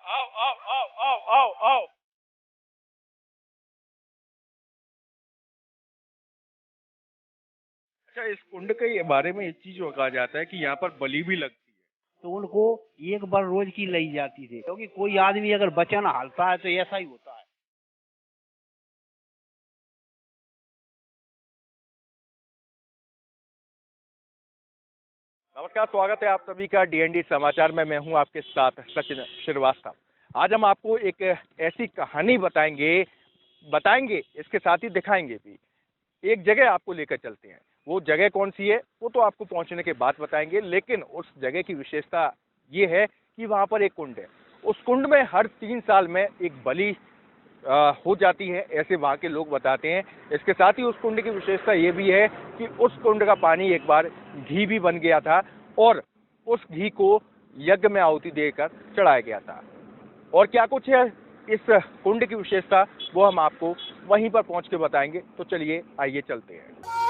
आओ आओ आओ आओ आओ आओ। अच्छा, इस कुंड के बारे में एक चीज कहा जाता है कि यहाँ पर बलि भी लगती है। तो उनको एक बार रोज की ली जाती थी, क्योंकि कोई आदमी अगर वचन हालता है तो ऐसा ही होता है। नमस्कार, स्वागत है आप सभी का डीएनडी समाचार में। मैं हूं आपके साथ सचिन श्रीवास्तव। आज हम आपको एक ऐसी कहानी बताएंगे इसके साथ ही दिखाएंगे भी। एक जगह आपको लेकर चलते हैं। वो जगह कौन सी है वो तो आपको पहुंचने के बाद बताएंगे, लेकिन उस जगह की विशेषता ये है कि वहां पर एक कुंड है। उस कुंड में हर 3 साल में एक बलि हो जाती है, ऐसे वहाँ के लोग बताते हैं। इसके साथ ही उस कुंड की विशेषता ये भी है कि उस कुंड का पानी एक बार घी भी बन गया था और उस घी को यज्ञ में आहुति देकर चढ़ाया गया था। और क्या कुछ है इस कुंड की विशेषता वो हम आपको वहीं पर पहुंच के बताएंगे। तो चलिए आइए चलते हैं।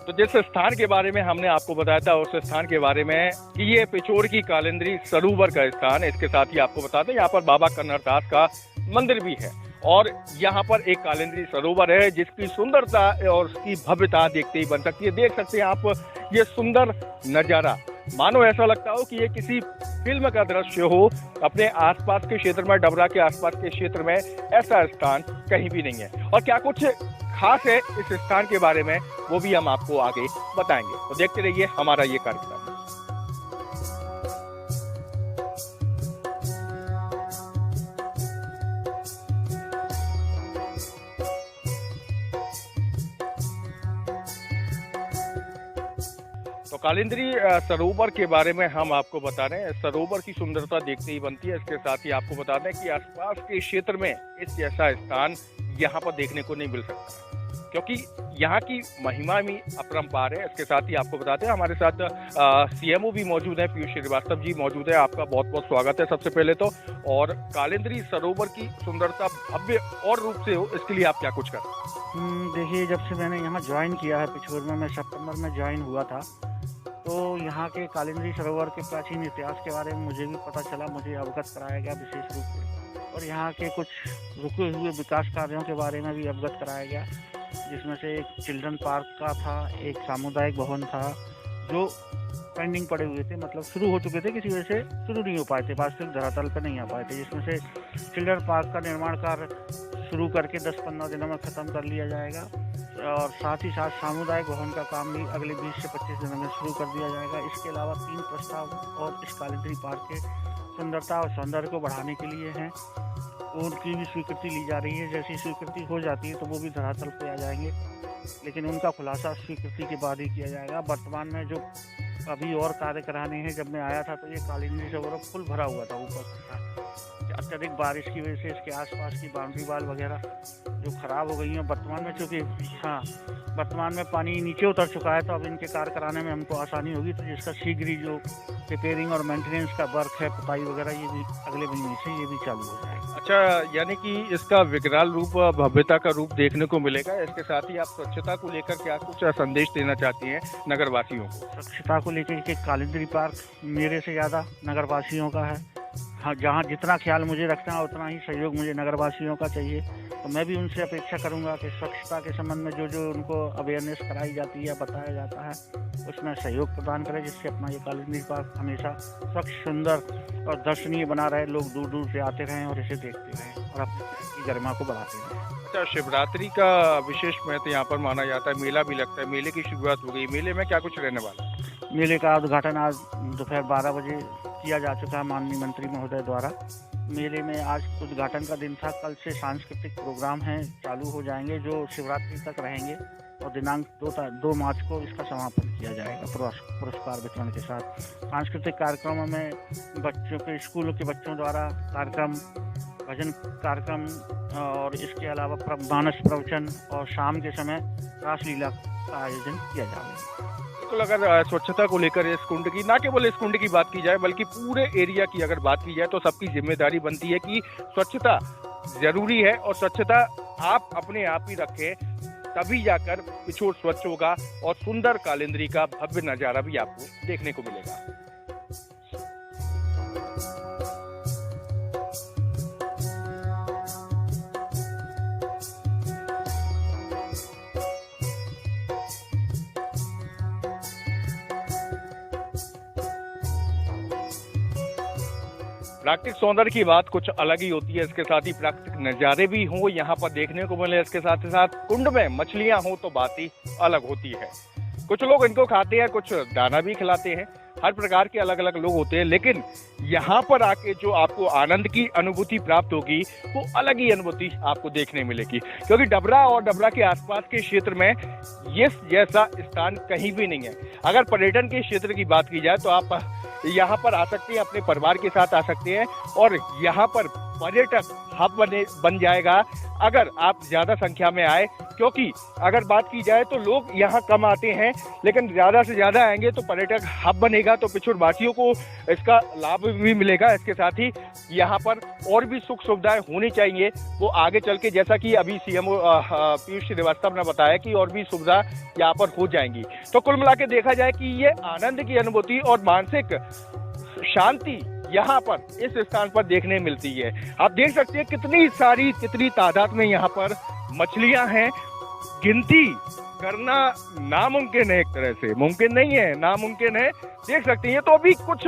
तो जिस स्थान के बारे में हमने आपको बताया था उस स्थान के बारे में कि ये पिछोर की कालिंदी सरोवर का स्थान है। इसके साथ ही आपको बता दें यहाँ पर बाबा कन्नरदास का मंदिर भी है और यहाँ पर एक कालिंदी सरोवर है जिसकी सुंदरता और उसकी भव्यता देखते ही बन सकती है। देख सकते हैं आप ये सुंदर नजारा, मानो ऐसा लगता हो कि ये किसी फिल्म का दृश्य हो। अपने आसपास के क्षेत्र में, डबरा के आसपास के क्षेत्र में ऐसा स्थान कहीं भी नहीं है। और क्या कुछ खास है इस स्थान के बारे में वो भी हम आपको आगे बताएंगे। तो देखते रहिए हमारा ये कार्यक्रम। तो कालिंदी सरोवर के बारे में हम आपको बता रहे हैं। सरोवर की सुंदरता देखते ही बनती है। इसके साथ ही आपको बता दें कि आसपास के क्षेत्र में इस जैसा स्थान यहाँ पर देखने को नहीं मिल सकता, क्योंकि यहाँ की महिमा भी अपरंपार है। इसके साथ ही आपको बताते हैं हमारे साथ सीएमओ भी मौजूद है, पीयूष श्रीवास्तव जी मौजूद है। आपका बहुत बहुत स्वागत है सबसे पहले तो। और कालिंदी सरोवर की सुंदरता भव्य और रूप से हो इसके लिए आप क्या कुछ कर? देखिए, जब से मैंने यहाँ ज्वाइन किया है पिछोर में, मैं सितंबर में ज्वाइन हुआ था, तो यहाँ के कालिंदी सरोवर के प्राचीन इतिहास के बारे में मुझे भी पता चला, मुझे अवगत कराया गया विशेष रूप से। और यहाँ के कुछ रुके हुए विकास कार्यों के बारे में भी अवगत कराया गया, जिसमें से एक चिल्ड्रन पार्क का था, एक सामुदायिक भवन था जो पेंडिंग पड़े हुए थे, मतलब शुरू हो चुके थे, किसी वजह से शुरू नहीं हो पाए थे, वास्तविक धरातल पर नहीं आ पाए थे। जिसमें से चिल्ड्रन पार्क का निर्माण कार्य शुरू करके 10-15 दिनों में ख़त्म कर लिया जाएगा और साथ ही साथ सामुदायिक भवन का काम भी अगले 20 से 25 दिनों में शुरू कर दिया जाएगा। इसके अलावा 3 प्रस्ताव और इस कालिंदी पार्क के सुंदरता और सौंदर्य को बढ़ाने के लिए हैं, उनकी भी स्वीकृति ली जा रही है। जैसी स्वीकृति हो जाती है तो वो भी धरातल पे आ जाएंगे, लेकिन उनका खुलासा स्वीकृति के बाद ही किया जाएगा। वर्तमान में जो अभी और कार्य कराने हैं, जब मैं आया था तो ये कालिंदी सरोवर फुल भरा हुआ था ऊपर था। अत्यधिक बारिश की वजह से इसके आसपास की बाउंड्री वाल वगैरह जो खराब हो गई हैं, वर्तमान में चूँकि वर्तमान में पानी नीचे उतर चुका है, तो अब इनके कार्य कराने में हमको आसानी होगी। तो जिसका शीघ्र ही जो रिपेयरिंग और मेंटेनेंस का वर्क है, पुताई वगैरह, ये भी अगले महीने से ये भी चालू हो जाएगा। अच्छा, यानी कि इसका विकराल रूप, भव्यता का रूप देखने को मिलेगा। इसके साथ ही आप स्वच्छता को लेकर क्या कुछ संदेश देना चाहती हैं नगरवासियों को? स्वच्छता को लेकर के कालिंदी पार्क मेरे से ज़्यादा नगरवासियों का है। हाँ, जहाँ जितना ख्याल मुझे रखना है उतना ही सहयोग मुझे नगरवासियों का चाहिए। तो मैं भी उनसे अपेक्षा करूंगा कि स्वच्छता के संबंध में जो उनको अवेयरनेस कराई जाती है, बताया जाता है, उसमें सहयोग प्रदान करें, जिससे अपना ये कालिंदी पार्क हमेशा स्वच्छ, सुंदर और दर्शनीय बना रहे, लोग दूर दूर से आते रहें और इसे देखते रहें और अपनी गरिमा को बढ़ाते रहें। अच्छा, शिवरात्रि का विशेष महत्व यहाँ पर माना जाता है, मेला भी लगता है, मेले की शुरुआत हो गई। मेले में क्या कुछ रहने वाला है? मेले का उद्घाटन आज दोपहर 12 बजे किया जा चुका है माननीय मंत्री महोदय द्वारा। मेले में आज उद्घाटन का दिन था, कल से सांस्कृतिक प्रोग्राम हैं चालू हो जाएंगे जो शिवरात्रि तक रहेंगे और दिनांक 2 मार्च को इसका समापन किया जाएगा पुरस्कार वितरण के साथ। सांस्कृतिक कार्यक्रमों में बच्चों के, स्कूलों के बच्चों द्वारा कार्यक्रम, भजन कार्यक्रम और इसके अलावा मानस प्रवचन और शाम के समय रासलीला का आयोजन किया जाएगा। बिल्कुल अगर स्वच्छता को लेकर इस कुंड की, ना केवल इस कुंड की बात की जाए बल्कि पूरे एरिया की अगर बात की जाए तो सबकी जिम्मेदारी बनती है कि स्वच्छता जरूरी है और स्वच्छता आप अपने आप ही रखें, तभी जाकर पिछोर स्वच्छ होगा और सुंदर कालिंदी का भव्य नजारा भी आपको देखने को मिलेगा। प्राकृतिक सौंदर्य की बात कुछ अलग ही होती है, इसके साथ ही प्राकृतिक नज़ारे भी हों यहाँ पर देखने को मिले, इसके साथ ही साथ कुंड में मछलियाँ हों तो बात ही अलग होती है। कुछ लोग इनको खाते हैं, कुछ दाना भी खिलाते हैं, हर प्रकार के अलग अलग लोग होते हैं, लेकिन यहाँ पर आके जो आपको आनंद की अनुभूति प्राप्त होगी वो अलग ही अनुभूति आपको देखने मिलेगी, क्योंकि डबरा और डबरा के आसपास के क्षेत्र में ये जैसा स्थान कहीं भी नहीं है। अगर पर्यटन के क्षेत्र की बात की जाए तो आप यहाँ पर आ सकते हैं, अपने परिवार के साथ आ सकते हैं और यहाँ पर पर्यटक हब बन जाएगा अगर आप ज़्यादा संख्या में आए, क्योंकि अगर बात की जाए तो लोग यहाँ कम आते हैं, लेकिन ज़्यादा से ज़्यादा आएंगे तो पर्यटक हब बनेगा, तो पिछोर वासियों को इसका लाभ भी मिलेगा। इसके साथ ही यहाँ पर और भी सुख सुविधाएं होनी चाहिए, वो आगे चल के जैसा कि अभी सीएमओ पीयूष श्रीवास्तव ने बताया कि और भी सुविधा यहाँ पर हो जाएंगी। तो कुल मिला के देखा जाए कि ये आनंद की अनुभूति और मानसिक शांति यहाँ पर इस स्थान पर देखने मिलती है। आप देख सकते हैं कितनी तादाद में यहाँ पर मछलियाँ हैं। गिनती करना नामुमकिन है, एक तरह से मुमकिन नहीं है, नामुमकिन है। देख सकते हैं तो अभी कुछ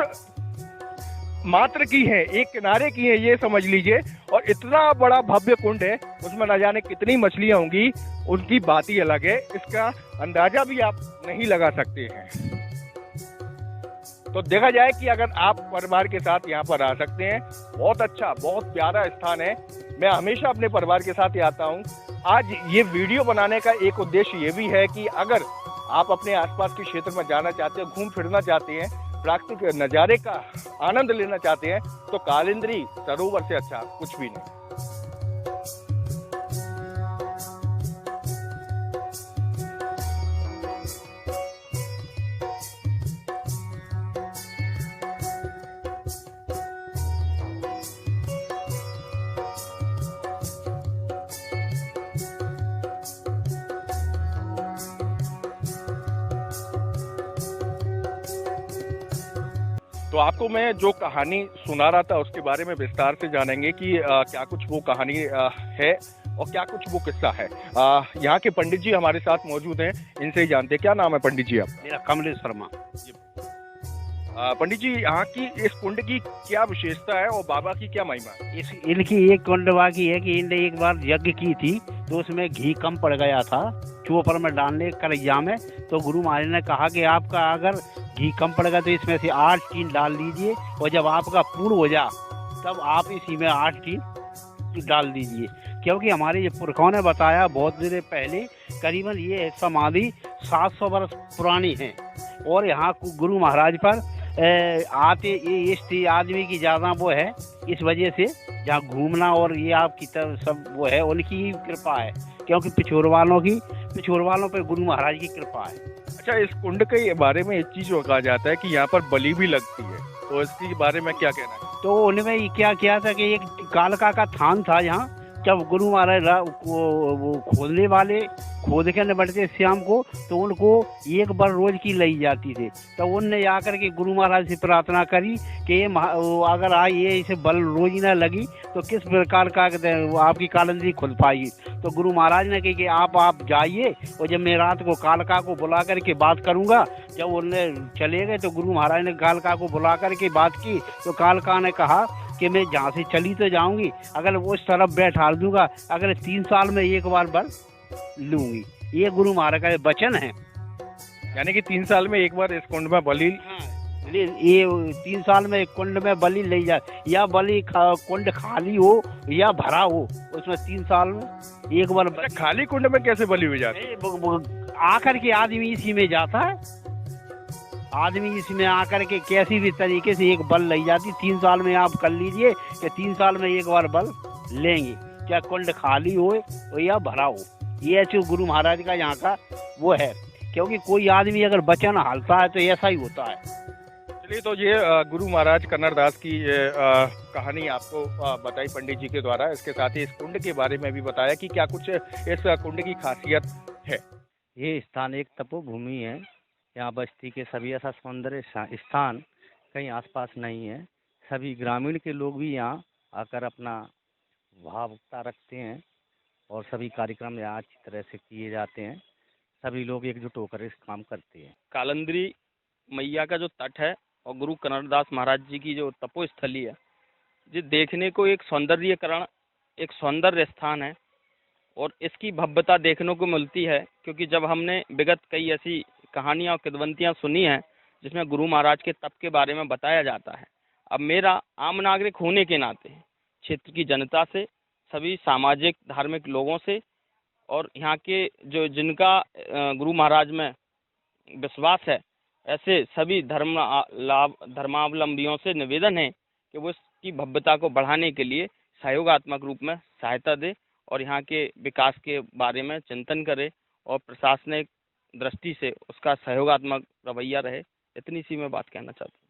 मात्र की है, एक किनारे की है ये समझ लीजिए, और इतना बड़ा भव्य कुंड है, उसमें न जाने कितनी मछलियाँ होंगी, उनकी बात ही अलग है, इसका अंदाजा भी आप नहीं लगा सकते हैं। तो देखा जाए कि अगर आप परिवार के साथ यहाँ पर आ सकते हैं, बहुत अच्छा, बहुत प्यारा स्थान है। मैं हमेशा अपने परिवार के साथ ही आता हूँ। आज ये वीडियो बनाने का एक उद्देश्य ये भी है कि अगर आप अपने आसपास के क्षेत्र में जाना चाहते हैं, घूम फिरना चाहते हैं, प्राकृतिक नज़ारे का आनंद लेना चाहते हैं, तो कालिंदी सरोवर से अच्छा कुछ भी नहीं। तो आपको मैं जो कहानी सुना रहा था उसके बारे में विस्तार से जानेंगे कि क्या कुछ वो कहानी है और क्या कुछ वो किस्सा है। यहाँ के पंडित जी हमारे साथ मौजूद हैं, इनसे ही जानते हैं। क्या नाम है पंडित जी आपका? मेरा कमलेश शर्मा। पंडित जी, यहाँ की इस कुंड की क्या विशेषता है और बाबा की क्या महिमा है? इनकी एक कुंडवा की है कि इनने एक बार यज्ञ की थी तो उसमें घी कम पड़ गया था चोपर में डालने करैया में, तो गुरु महाराज ने कहा कि आपका अगर घी कम पड़ गया तो इसमें से 8 टीन डाल लीजिए, और जब आपका पूर्ण हो जा तब आप इसी में 8 टीन डाल दीजिए। क्योंकि हमारे ये पुरखों ने बताया बहुत देर पहले, करीबन ये समाधि 700 वर्ष पुरानी है, और यहाँ गुरु महाराज पर आते इस आदमी की ज़्यादा वो है, इस वजह से जहाँ घूमना और ये आपकी तरफ सब वो है, उनकी कृपा है, क्योंकि पिछोर वालों पे गुरु महाराज की कृपा है। अच्छा, इस कुंड के बारे में एक चीज कहा जाता है कि यहाँ पर बलि भी लगती है, तो इसके बारे में क्या कहना है? तो उनमें क्या किया था कि एक कालका का थान था यहाँ, जब गुरु महाराज वो खोदने वाले खोद के निबटते श्याम को, तो उनको एक बार रोज की ली जाती थी। तो उनने आकर के गुरु महाराज से प्रार्थना करी कि ये अगर ये इसे बल रोज ना लगी तो किस प्रकार का आपकी कालिंदी खुल पाएगी। तो गुरु महाराज ने कही कि आप जाइए, और जब मैं रात को कालका को बुला करके बात करूँगा। जब उनने चले गए तो गुरु महाराज ने कालका को बुला करके बात की, तो कालका ने कहा कि मैं जहाँ से चली तो जाऊंगी, अगर वो उस तरफ बैठा दूंगा, अगर 3 साल में एक बार बल लूंगी। ये गुरु महाराज का वचन है। यानी कि 3 साल में एक बार इस कुंड में बलि, ये 3 साल में एक कुंड में बलि ले जा, या बलि कुंड खाली हो या भरा हो, उसमें 3 साल में एक बार। खाली कुंड में कैसे बलि हो जाती है? आकर के आदमी इसी में जाता है, आदमी इसमें आकर के कैसी भी तरीके से एक बल ले जाती। 3 साल में आप कर लीजिए कि 3 साल में एक बार बल लेंगे, क्या कुंड खाली हो या भरा हो। ये जो गुरु महाराज का यहाँ का वो है। क्योंकि कोई आदमी अगर वचन हालता है तो ऐसा ही होता है। चलिए, तो ये गुरु महाराज कन्नरदास की कहानी आपको बताई पंडित जी के द्वारा। इसके साथ ही इस कुंड के बारे में भी बताया कि क्या कुछ इस कुंड की खासियत है। ये स्थान एक तपोभूमि है। यहाँ बस्ती के सभी ऐसा सौंदर्य स्थान कहीं आसपास नहीं है। सभी ग्रामीण के लोग भी यहाँ आकर अपना भावुकता रखते हैं और सभी कार्यक्रम यहाँ अच्छी तरह से किए जाते हैं। सभी लोग एकजुट होकर इस काम करते हैं। कालिंदी मैया का जो तट है और गुरु कन्नरदास महाराज जी की जो तपोस्थली है, ये देखने को एक सौंदर्यकरण, एक सौंदर्य स्थान है और इसकी भव्यता देखने को मिलती है। क्योंकि जब हमने विगत कई ऐसी कहानियाँ और किंवदंतियाँ सुनी हैं जिसमें गुरु महाराज के तप के बारे में बताया जाता है, अब मेरा आम नागरिक होने के नाते क्षेत्र की जनता से, सभी सामाजिक धार्मिक लोगों से और यहाँ के जो जिनका गुरु महाराज में विश्वास है, ऐसे सभी धर्मावलंबियों से निवेदन है कि वो इसकी भव्यता को बढ़ाने के लिए सहयोगात्मक रूप में सहायता दे और यहाँ के विकास के बारे में चिंतन करे और प्रशासनिक दृष्टि से उसका सहयोगात्मक रवैया रहे। इतनी सी मैं बात कहना चाहता हूँ।